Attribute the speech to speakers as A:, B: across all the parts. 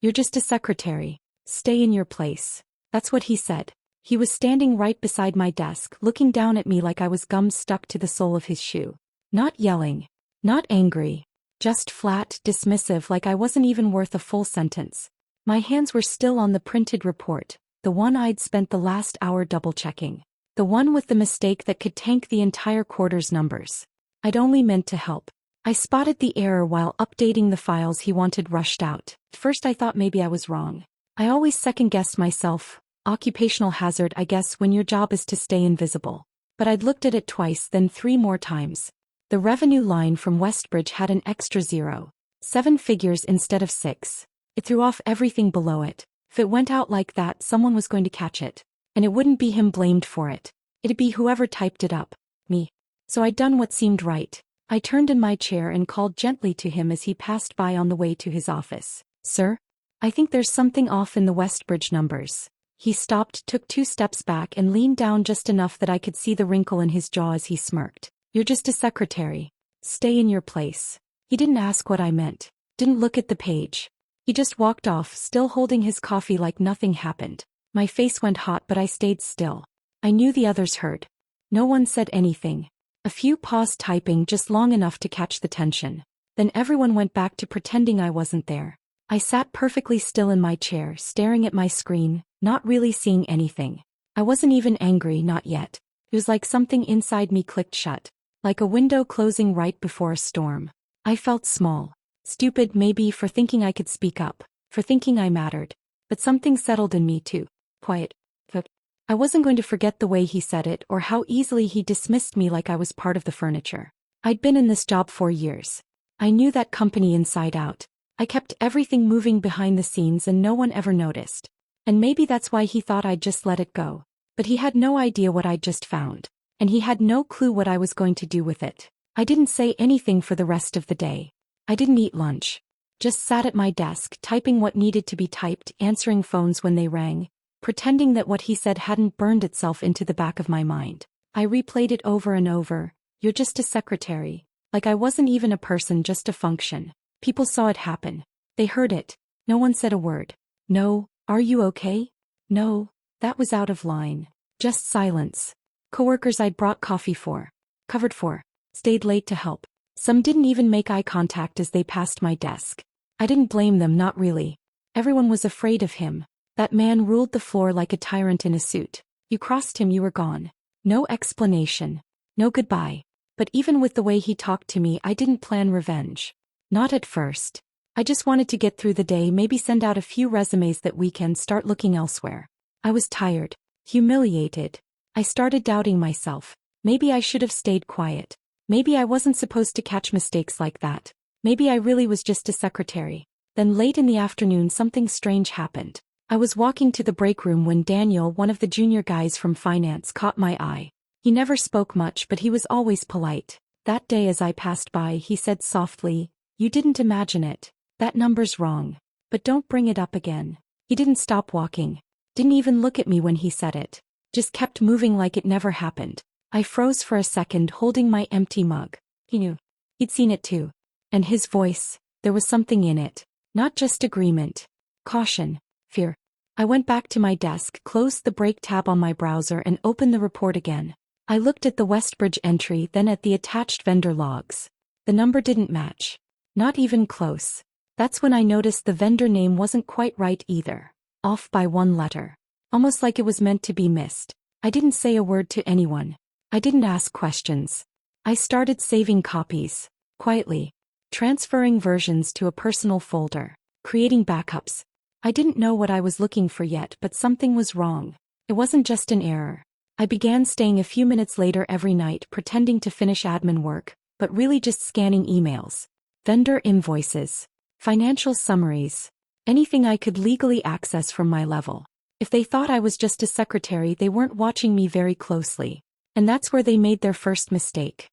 A: You're just a secretary. Stay in your place. That's what he said. He was standing right beside my desk, looking down at me like I was gum stuck to the sole of his shoe. Not yelling. Not angry. Just flat, dismissive, like I wasn't even worth a full sentence. My hands were still on the printed report, the one I'd spent the last hour double-checking. The one with the mistake that could tank the entire quarter's numbers. I'd only meant to help. I spotted the error while updating the files he wanted rushed out. At first I thought maybe I was wrong. I always second-guessed myself. Occupational hazard, I guess, when your job is to stay invisible. But I'd looked at it twice, then 3 more times. The revenue line from Westbridge had an extra 0. 7 figures instead of 6. It threw off everything below it. If it went out like that, someone was going to catch it. And it wouldn't be him blamed for it. It'd be whoever typed it up. Me. So I'd done what seemed right. I turned in my chair and called gently to him as he passed by on the way to his office. Sir? I think there's something off in the Westbridge numbers. He stopped, took 2 steps back and leaned down just enough that I could see the wrinkle in his jaw as he smirked. You're just a secretary. Stay in your place. He didn't ask what I meant. Didn't look at the page. He just walked off, still holding his coffee like nothing happened. My face went hot, but I stayed still. I knew the others heard. No one said anything. A few paused typing just long enough to catch the tension. Then everyone went back to pretending I wasn't there. I sat perfectly still in my chair, staring at my screen, not really seeing anything. I wasn't even angry, not yet. It was like something inside me clicked shut. Like a window closing right before a storm. I felt small. Stupid maybe for thinking I could speak up. For thinking I mattered. But something settled in me too. Quiet. I wasn't going to forget the way he said it or how easily he dismissed me like I was part of the furniture. I'd been in this job 4 years. I knew that company inside out. I kept everything moving behind the scenes and no one ever noticed. And maybe that's why he thought I'd just let it go. But he had no idea what I'd just found. And he had no clue what I was going to do with it. I didn't say anything for the rest of the day. I didn't eat lunch. Just sat at my desk, typing what needed to be typed, answering phones when they rang, pretending that what he said hadn't burned itself into the back of my mind. I replayed it over and over. You're just a secretary. Like I wasn't even a person, just a function. People saw it happen. They heard it. No one said a word. No, are you okay? No, that was out of line. Just silence. Coworkers I'd brought coffee for. Covered for. Stayed late to help. Some didn't even make eye contact as they passed my desk. I didn't blame them, not really. Everyone was afraid of him. That man ruled the floor like a tyrant in a suit. You crossed him, you were gone. No explanation. No goodbye. But even with the way he talked to me, I didn't plan revenge. Not at first. I just wanted to get through the day, maybe send out a few resumes that weekend, start looking elsewhere. I was tired. Humiliated. I started doubting myself. Maybe I should have stayed quiet. Maybe I wasn't supposed to catch mistakes like that. Maybe I really was just a secretary. Then late in the afternoon something strange happened. I was walking to the break room when Daniel, one of the junior guys from finance, caught my eye. He never spoke much, but he was always polite. That day as I passed by, he said softly, "You didn't imagine it. That number's wrong. But don't bring it up again." He didn't stop walking. Didn't even look at me when he said it. Just kept moving like it never happened. I froze for a second, holding my empty mug. He knew. He'd seen it too. And his voice, there was something in it. Not just agreement. Caution. Fear. I went back to my desk, closed the break tab on my browser and opened the report again. I looked at the Westbridge entry, then at the attached vendor logs. The number didn't match. Not even close. That's when I noticed the vendor name wasn't quite right either. Off by 1 letter. Almost like it was meant to be missed. I didn't say a word to anyone. I didn't ask questions. I started saving copies. Quietly. Transferring versions to a personal folder. Creating backups. I didn't know what I was looking for yet, but something was wrong. It wasn't just an error. I began staying a few minutes later every night, pretending to finish admin work, but really just scanning emails. Vendor invoices. Financial summaries. Anything I could legally access from my level. If they thought I was just a secretary, they weren't watching me very closely. And that's where they made their first mistake.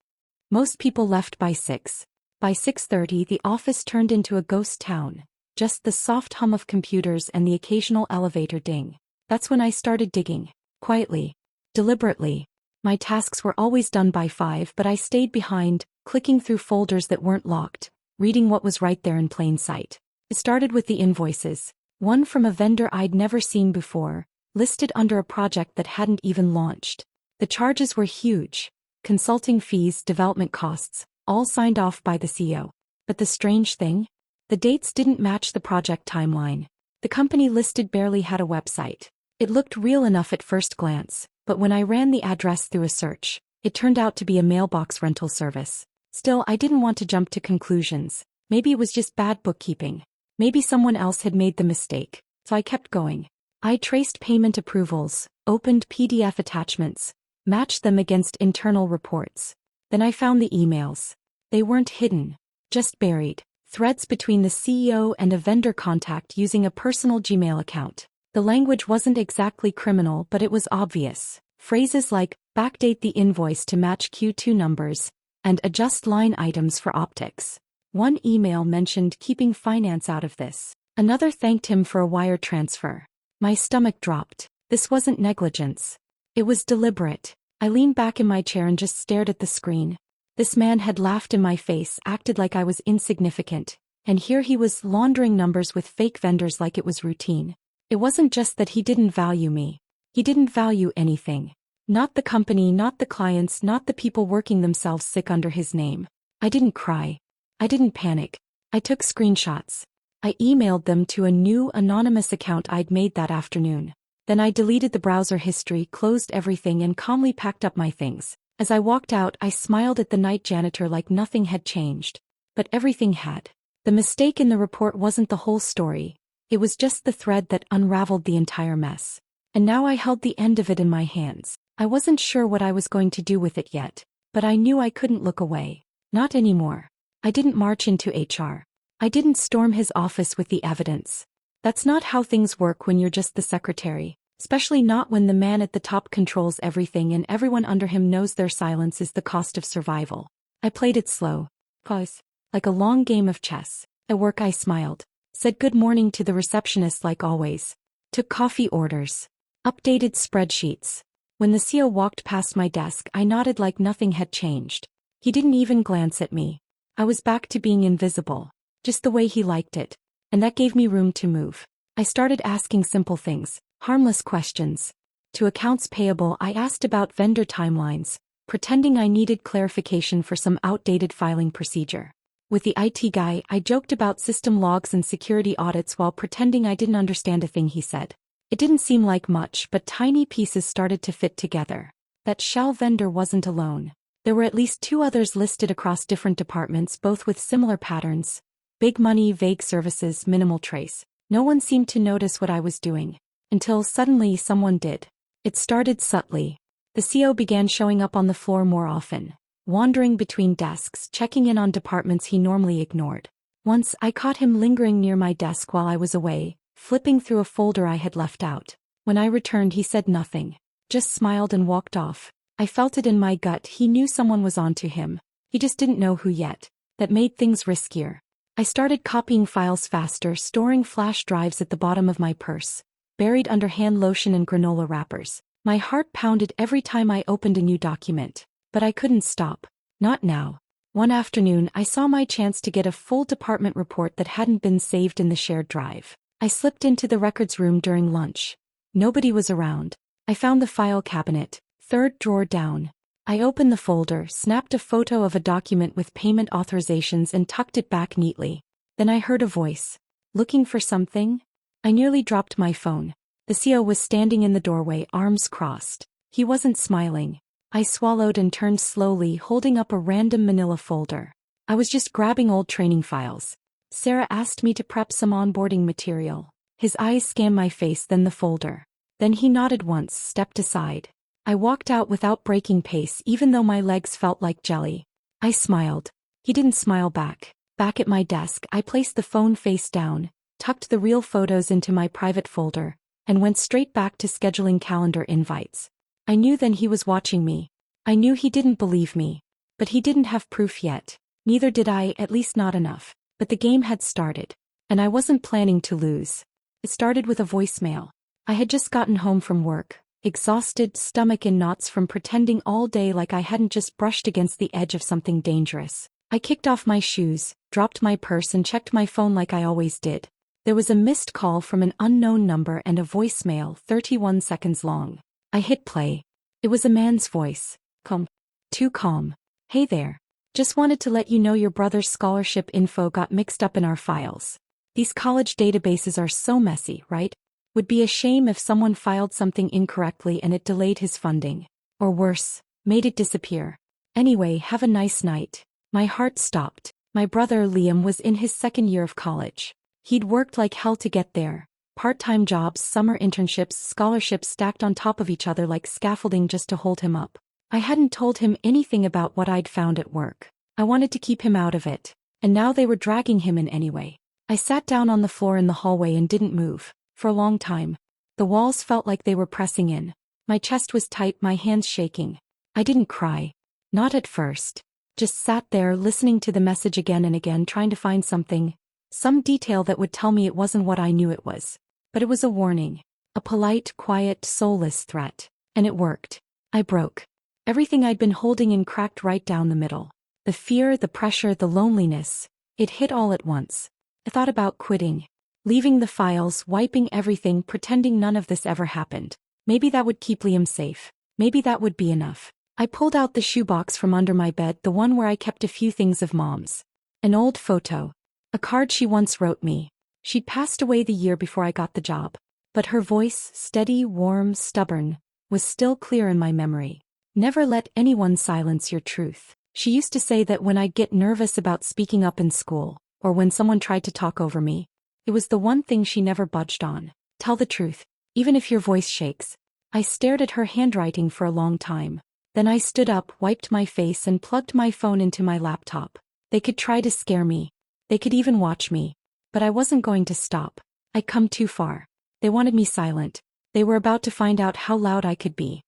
A: Most people left by 6. By 6:30 the office turned into a ghost town. Just the soft hum of computers and the occasional elevator ding. That's when I started digging. Quietly. Deliberately. My tasks were always done by 5, but I stayed behind, clicking through folders that weren't locked, reading what was right there in plain sight. It started with the invoices. One from a vendor I'd never seen before, listed under a project that hadn't even launched. The charges were huge. Consulting fees, development costs, all signed off by the CEO. But the strange thing? The dates didn't match the project timeline. The company listed barely had a website. It looked real enough at first glance, but when I ran the address through a search, it turned out to be a mailbox rental service. Still, I didn't want to jump to conclusions. Maybe it was just bad bookkeeping. Maybe someone else had made the mistake. So I kept going. I traced payment approvals, opened PDF attachments, matched them against internal reports. Then I found the emails. They weren't hidden, just buried. Threads between the CEO and a vendor contact using a personal Gmail account. The language wasn't exactly criminal, but it was obvious. Phrases like, backdate the invoice to match Q2 numbers, and adjust line items for optics. One email mentioned keeping finance out of this. Another thanked him for a wire transfer. My stomach dropped. This wasn't negligence. It was deliberate. I leaned back in my chair and just stared at the screen. This man had laughed in my face, acted like I was insignificant, and here he was laundering numbers with fake vendors like it was routine. It wasn't just that he didn't value me. He didn't value anything. Not the company, not the clients, not the people working themselves sick under his name. I didn't cry. I didn't panic. I took screenshots. I emailed them to a new anonymous account I'd made that afternoon. Then I deleted the browser history, closed everything, and calmly packed up my things. As I walked out, I smiled at the night janitor like nothing had changed. But everything had. The mistake in the report wasn't the whole story. It was just the thread that unraveled the entire mess. And now I held the end of it in my hands. I wasn't sure what I was going to do with it yet, but I knew I couldn't look away. Not anymore. I didn't march into HR. I didn't storm his office with the evidence. That's not how things work when you're just the secretary. Especially not when the man at the top controls everything and everyone under him knows their silence is the cost of survival. I played it slow. Pause. Like a long game of chess. At work I smiled. Said good morning to the receptionist like always. Took coffee orders. Updated spreadsheets. When the CEO walked past my desk, I nodded like nothing had changed. He didn't even glance at me. I was back to being invisible. Just the way he liked it. And that gave me room to move. I started asking simple things. Harmless questions. To accounts payable, I asked about vendor timelines, pretending I needed clarification for some outdated filing procedure. With the IT guy, I joked about system logs and security audits while pretending I didn't understand a thing he said. It didn't seem like much, but tiny pieces started to fit together. That shell vendor wasn't alone. There were at least 2 others listed across different departments, both with similar patterns. Big money, vague services, minimal trace. No one seemed to notice what I was doing. Until suddenly someone did. It started subtly. The CEO began showing up on the floor more often, wandering between desks, checking in on departments he normally ignored. Once I caught him lingering near my desk while I was away, flipping through a folder I had left out. When I returned, he said nothing, just smiled and walked off. I felt it in my gut. He knew someone was onto him. He just didn't know who yet. That made things riskier. I started copying files faster, storing flash drives at the bottom of my purse, buried under hand lotion and granola wrappers. My heart pounded every time I opened a new document. But I couldn't stop. Not now. One afternoon, I saw my chance to get a full department report that hadn't been saved in the shared drive. I slipped into the records room during lunch. Nobody was around. I found the file cabinet, 3rd drawer down. I opened the folder, snapped a photo of a document with payment authorizations and tucked it back neatly. Then I heard a voice. Looking for something? I nearly dropped my phone. The CEO was standing in the doorway, arms crossed. He wasn't smiling. I swallowed and turned slowly, holding up a random manila folder. I was just grabbing old training files. Sarah asked me to prep some onboarding material. His eyes scanned my face, then the folder. Then he nodded once, stepped aside. I walked out without breaking pace, even though my legs felt like jelly. I smiled. He didn't smile back. Back at my desk, I placed the phone face down, tucked the real photos into my private folder, and went straight back to scheduling calendar invites. I knew then he was watching me. I knew he didn't believe me. But he didn't have proof yet. Neither did I, at least not enough. But the game had started. And I wasn't planning to lose. It started with a voicemail. I had just gotten home from work, exhausted, stomach in knots from pretending all day like I hadn't just brushed against the edge of something dangerous. I kicked off my shoes, dropped my purse and checked my phone like I always did. There was a missed call from an unknown number and a voicemail 31 seconds long. I hit play. It was a man's voice. Calm. Too calm. Hey there. Just wanted to let you know your brother's scholarship info got mixed up in our files. These college databases are so messy, right? Would be a shame if someone filed something incorrectly and it delayed his funding. Or worse, made it disappear. Anyway, have a nice night. My heart stopped. My brother Liam was in his second year of college. He'd worked like hell to get there. Part-time jobs, summer internships, scholarships stacked on top of each other like scaffolding just to hold him up. I hadn't told him anything about what I'd found at work. I wanted to keep him out of it. And now they were dragging him in anyway. I sat down on the floor in the hallway and didn't move. For a long time. The walls felt like they were pressing in. My chest was tight, my hands shaking. I didn't cry. Not at first. Just sat there listening to the message again and again, trying to find something. Some detail that would tell me it wasn't what I knew it was. But it was a warning. A polite, quiet, soulless threat. And it worked. I broke. Everything I'd been holding in cracked right down the middle. The fear, the pressure, the loneliness. It hit all at once. I thought about quitting. Leaving the files, wiping everything, pretending none of this ever happened. Maybe that would keep Liam safe. Maybe that would be enough. I pulled out the shoebox from under my bed, the one where I kept a few things of Mom's. An old photo. A card she once wrote me. She'd passed away the year before I got the job. But her voice, steady, warm, stubborn, was still clear in my memory. Never let anyone silence your truth. She used to say that when I'd get nervous about speaking up in school, or when someone tried to talk over me, it was the one thing she never budged on. Tell the truth, even if your voice shakes. I stared at her handwriting for a long time. Then I stood up, wiped my face and plugged my phone into my laptop. They could try to scare me. They could even watch me. But I wasn't going to stop. I'd come too far. They wanted me silent. They were about to find out how loud I could be.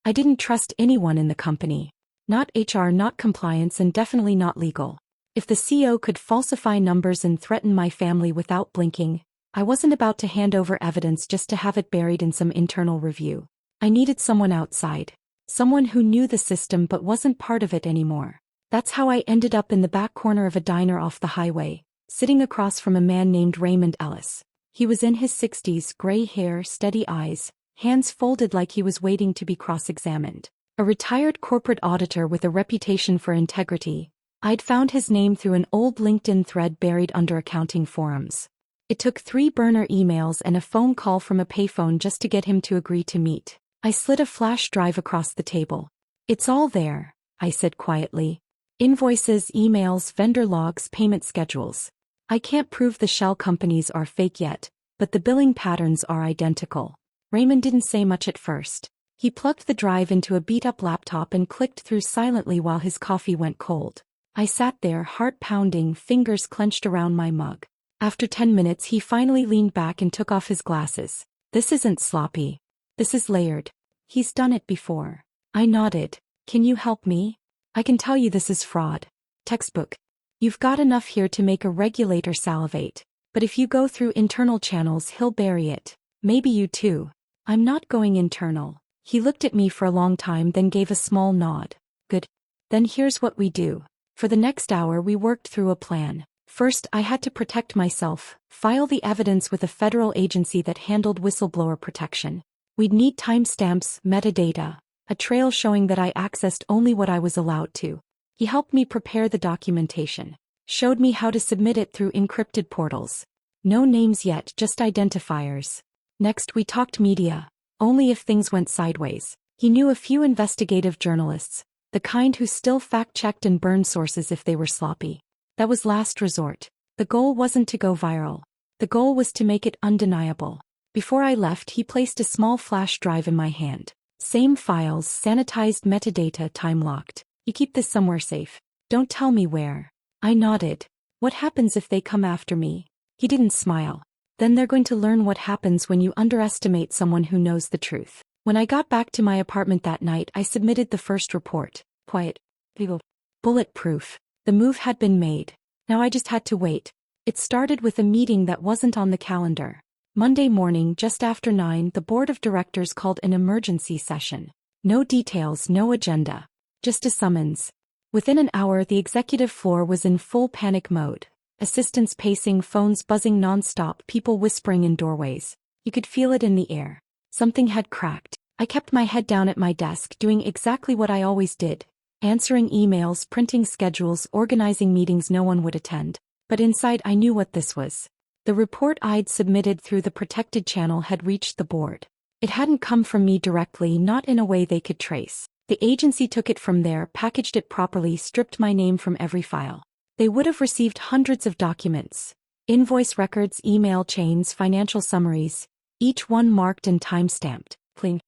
A: I didn't trust anyone in the company. Not HR, not compliance, and definitely not legal. If the CEO could falsify numbers and threaten my family without blinking, I wasn't about to hand over evidence just to have it buried in some internal review. I needed someone outside. Someone who knew the system but wasn't part of it anymore. That's how I ended up in the back corner of a diner off the highway, sitting across from a man named Raymond Ellis. He was in his 60s, gray hair, steady eyes, hands folded like he was waiting to be cross-examined. A retired corporate auditor with a reputation for integrity. I'd found his name through an old LinkedIn thread buried under accounting forums. It took 3 burner emails and a phone call from a payphone just to get him to agree to meet. I slid a flash drive across the table. It's all there, I said quietly. Invoices, emails, vendor logs, payment schedules. I can't prove the shell companies are fake yet, but the billing patterns are identical. Raymond didn't say much at first. He plugged the drive into a beat-up laptop and clicked through silently while his coffee went cold. I sat there, heart pounding, fingers clenched around my mug. After 10 minutes he finally leaned back and took off his glasses. This isn't sloppy. This is layered. He's done it before. I nodded. Can you help me? I can tell you this is fraud. Textbook. You've got enough here to make a regulator salivate. But if you go through internal channels he'll bury it. Maybe you too. I'm not going internal. He looked at me for a long time, then gave a small nod. Good. Then here's what we do. For the next hour we worked through a plan. First, I had to protect myself, file the evidence with a federal agency that handled whistleblower protection. We'd need timestamps, metadata, a trail showing that I accessed only what I was allowed to. He helped me prepare the documentation, showed me how to submit it through encrypted portals. No names yet, just identifiers. Next we talked media, only if things went sideways. He knew a few investigative journalists, the kind who still fact-checked and burned sources if they were sloppy. That was last resort. The goal wasn't to go viral. The goal was to make it undeniable. Before I left he placed a small flash drive in my hand. Same files, sanitized metadata, time-locked. You keep this somewhere safe. Don't tell me where. I nodded. What happens if they come after me? He didn't smile. Then they're going to learn what happens when you underestimate someone who knows the truth. When I got back to my apartment that night I submitted the first report. Quiet. Bulletproof. The move had been made. Now I just had to wait. It started with a meeting that wasn't on the calendar. Monday morning, just after 9, the board of directors called an emergency session. No details, no agenda. Just a summons. Within an hour, the executive floor was in full panic mode. Assistants pacing, phones buzzing non-stop, people whispering in doorways. You could feel it in the air. Something had cracked. I kept my head down at my desk, doing exactly what I always did. Answering emails, printing schedules, organizing meetings no one would attend. But inside I knew what this was. The report I'd submitted through the protected channel had reached the board. It hadn't come from me directly, not in a way they could trace. The agency took it from there, packaged it properly, stripped my name from every file. They would have received hundreds of documents. Invoice records, email chains, financial summaries, each one marked and time-stamped. Clean.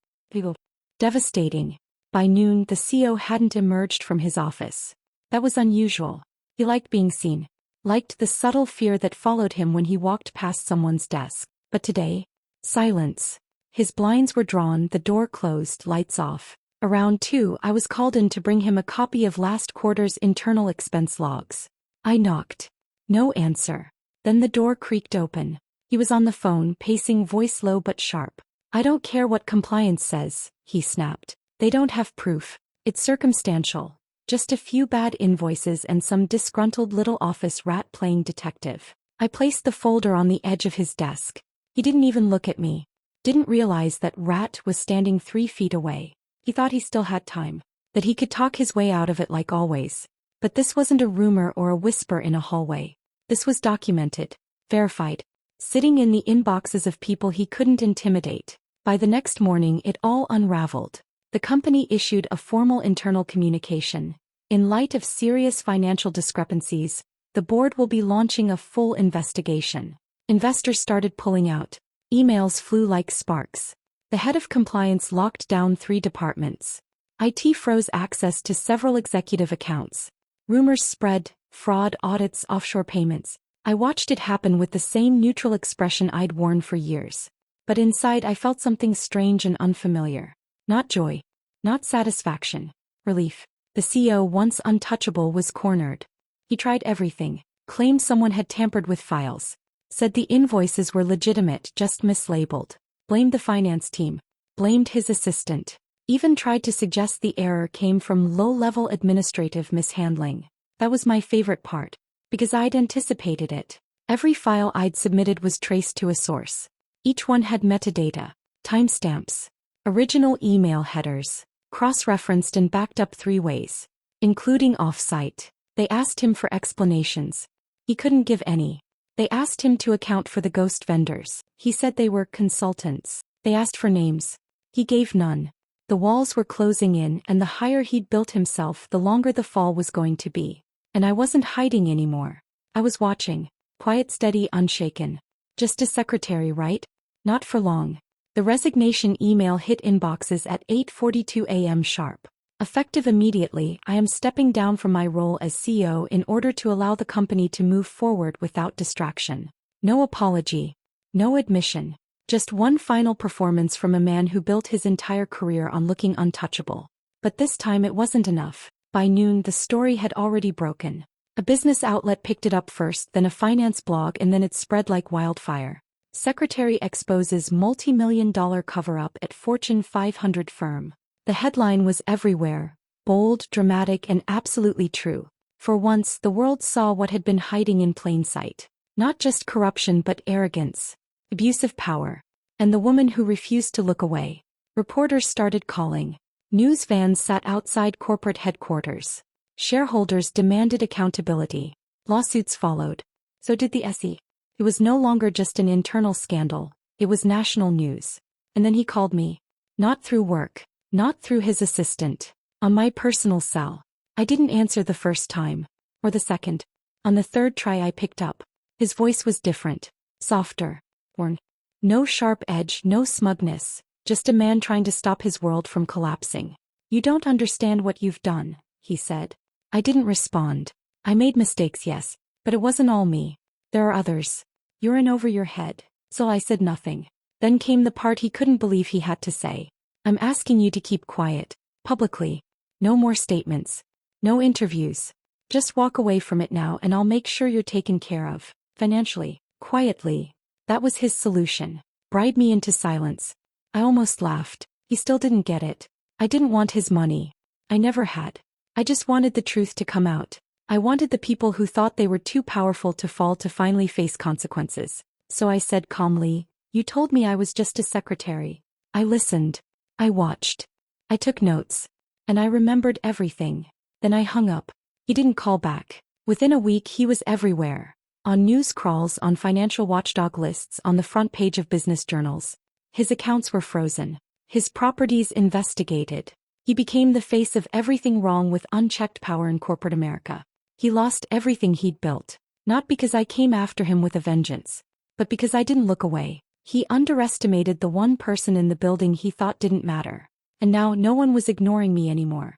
A: Devastating. By noon, the CEO hadn't emerged from his office. That was unusual. He liked being seen. Liked the subtle fear that followed him when he walked past someone's desk. But today, silence. His blinds were drawn, the door closed, lights off. Around 2, I was called in to bring him a copy of last quarter's internal expense logs. I knocked. No answer. Then the door creaked open. He was on the phone, pacing, voice low but sharp. "I don't care what compliance says," he snapped. "They don't have proof. It's circumstantial. Just a few bad invoices and some disgruntled little office rat playing detective." I placed the folder on the edge of his desk. He didn't even look at me. Didn't realize that rat was standing 3 feet away. He thought he still had time. That he could talk his way out of it like always. But this wasn't a rumor or a whisper in a hallway. This was documented. Verified. Sitting in the inboxes of people he couldn't intimidate. By the next morning it all unraveled. The company issued a formal internal communication. In light of serious financial discrepancies, the board will be launching a full investigation. Investors started pulling out. Emails flew like sparks. The head of compliance locked down 3 departments. IT froze access to several executive accounts. Rumors spread, fraud, audits, offshore payments. I watched it happen with the same neutral expression I'd worn for years. But inside I felt something strange and unfamiliar. Not joy. Not satisfaction. Relief. The CEO, once untouchable, was cornered. He tried everything. Claimed someone had tampered with files. Said the invoices were legitimate, just mislabeled. Blamed the finance team. Blamed his assistant. Even tried to suggest the error came from low-level administrative mishandling. That was my favorite part. Because I'd anticipated it. Every file I'd submitted was traced to a source. Each one had metadata, timestamps, original email headers, cross-referenced and backed up 3 ways, including off-site. They asked him for explanations. He couldn't give any. They asked him to account for the ghost vendors. He said they were consultants. They asked for names. He gave none. The walls were closing in, and the higher he'd built himself, the longer the fall was going to be. And I wasn't hiding anymore. I was watching. Quiet, steady, unshaken. Just a secretary, right? Not for long. The resignation email hit inboxes at 8:42 a.m. sharp. Effective immediately, I am stepping down from my role as CEO in order to allow the company to move forward without distraction. No apology. No admission. Just one final performance from a man who built his entire career on looking untouchable. But this time it wasn't enough. By noon, the story had already broken. A business outlet picked it up first, then a finance blog, and then it spread like wildfire. Secretary exposes multi-million-dollar cover-up at Fortune 500 firm. The headline was everywhere, bold, dramatic, and absolutely true. For once, the world saw what had been hiding in plain sight. Not just corruption but arrogance, abuse of power, and the woman who refused to look away. Reporters started calling. News vans sat outside corporate headquarters. Shareholders demanded accountability. Lawsuits followed. So did the SE. It was no longer just an internal scandal. It was national news. And then he called me. Not through work. Not through his assistant. On my personal cell. I didn't answer the first time. Or the second. On the 3rd try I picked up. His voice was different. Softer. Worn. No sharp edge, no smugness. Just a man trying to stop his world from collapsing. "You don't understand what you've done," he said. I didn't respond. I made mistakes, yes. But it wasn't all me. There are others. You're in over your head. So I said nothing. Then came the part he couldn't believe he had to say. "I'm asking you to keep quiet. Publicly. No more statements. No interviews. Just walk away from it now and I'll make sure you're taken care of. Financially. Quietly." That was his solution. Bribe me into silence. I almost laughed. He still didn't get it. I didn't want his money. I never had. I just wanted the truth to come out. I wanted the people who thought they were too powerful to fall to finally face consequences. So I said calmly, "You told me I was just a secretary." I listened. I watched. I took notes. And I remembered everything. Then I hung up. He didn't call back. Within a week he was everywhere. On news crawls, on financial watchdog lists, on the front page of business journals. His accounts were frozen. His properties investigated. He became the face of everything wrong with unchecked power in corporate America. He lost everything he'd built. Not because I came after him with a vengeance, but because I didn't look away. He underestimated the one person in the building he thought didn't matter. And now no one was ignoring me anymore.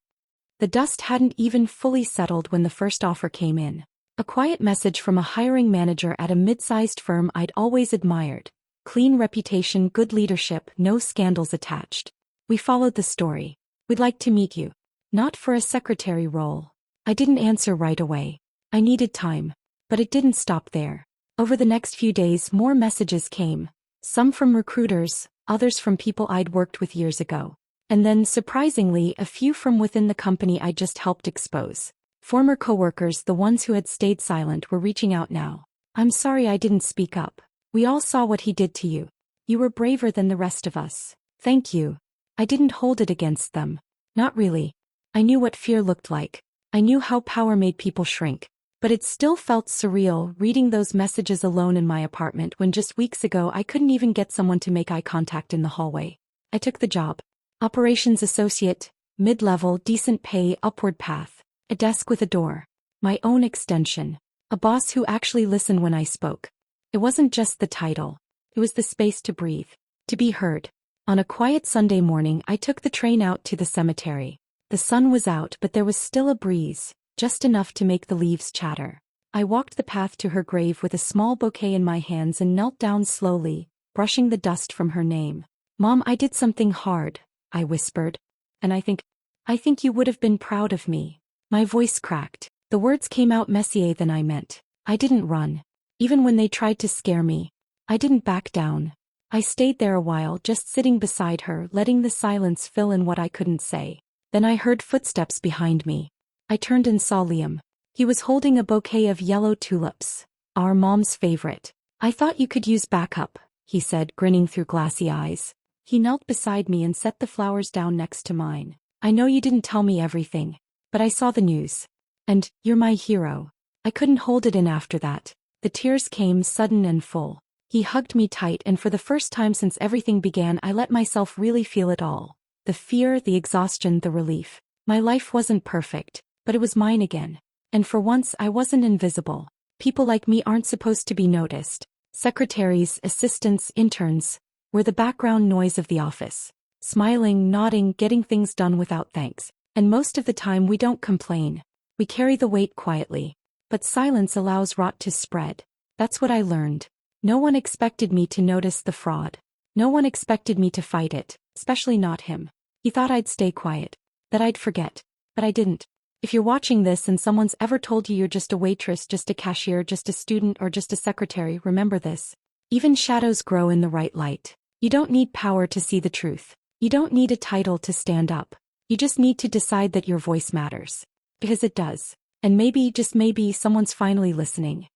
A: The dust hadn't even fully settled when the first offer came in. A quiet message from a hiring manager at a mid-sized firm I'd always admired. Clean reputation, good leadership, no scandals attached. We followed the story. "We'd like to meet you." Not for a secretary role. I didn't answer right away. I needed time. But it didn't stop there. Over the next few days more messages came. Some from recruiters, others from people I'd worked with years ago. And then, surprisingly, a few from within the company I just helped expose. Former coworkers, the ones who had stayed silent, were reaching out now. "I'm sorry I didn't speak up. We all saw what he did to you. You were braver than the rest of us. Thank you." I didn't hold it against them. Not really. I knew what fear looked like. I knew how power made people shrink. But it still felt surreal reading those messages alone in my apartment when just weeks ago I couldn't even get someone to make eye contact in the hallway. I took the job. Operations associate, mid-level, decent pay, upward path. A desk with a door. My own extension. A boss who actually listened when I spoke. It wasn't just the title. It was the space to breathe. To be heard. On a quiet Sunday morning I took the train out to the cemetery. The sun was out but there was still a breeze, just enough to make the leaves chatter. I walked the path to her grave with a small bouquet in my hands and knelt down slowly, brushing the dust from her name. "Mom, I did something hard," I whispered. "And I think you would have been proud of me." My voice cracked. The words came out messier than I meant. I didn't run. Even when they tried to scare me. I didn't back down. I stayed there a while, just sitting beside her, letting the silence fill in what I couldn't say. Then I heard footsteps behind me. I turned and saw Liam. He was holding a bouquet of yellow tulips. "Our mom's favorite. I thought you could use backup," he said, grinning through glassy eyes. He knelt beside me and set the flowers down next to mine. "I know you didn't tell me everything, but I saw the news. And you're my hero." I couldn't hold it in after that. The tears came sudden and full. He hugged me tight, and for the first time since everything began I let myself really feel it all. The fear, the exhaustion, the relief. My life wasn't perfect, but it was mine again. And for once I wasn't invisible. People like me aren't supposed to be noticed. Secretaries, assistants, interns were the background noise of the office. Smiling, nodding, getting things done without thanks. And most of the time we don't complain. We carry the weight quietly. But silence allows rot to spread. That's what I learned. No one expected me to notice the fraud. No one expected me to fight it, especially not him. He thought I'd stay quiet, that I'd forget. But I didn't. If you're watching this and someone's ever told you you're just a waitress, just a cashier, just a student, or just a secretary, remember this. Even shadows grow in the right light. You don't need power to see the truth. You don't need a title to stand up. You just need to decide that your voice matters. Because it does. And maybe, just maybe, someone's finally listening.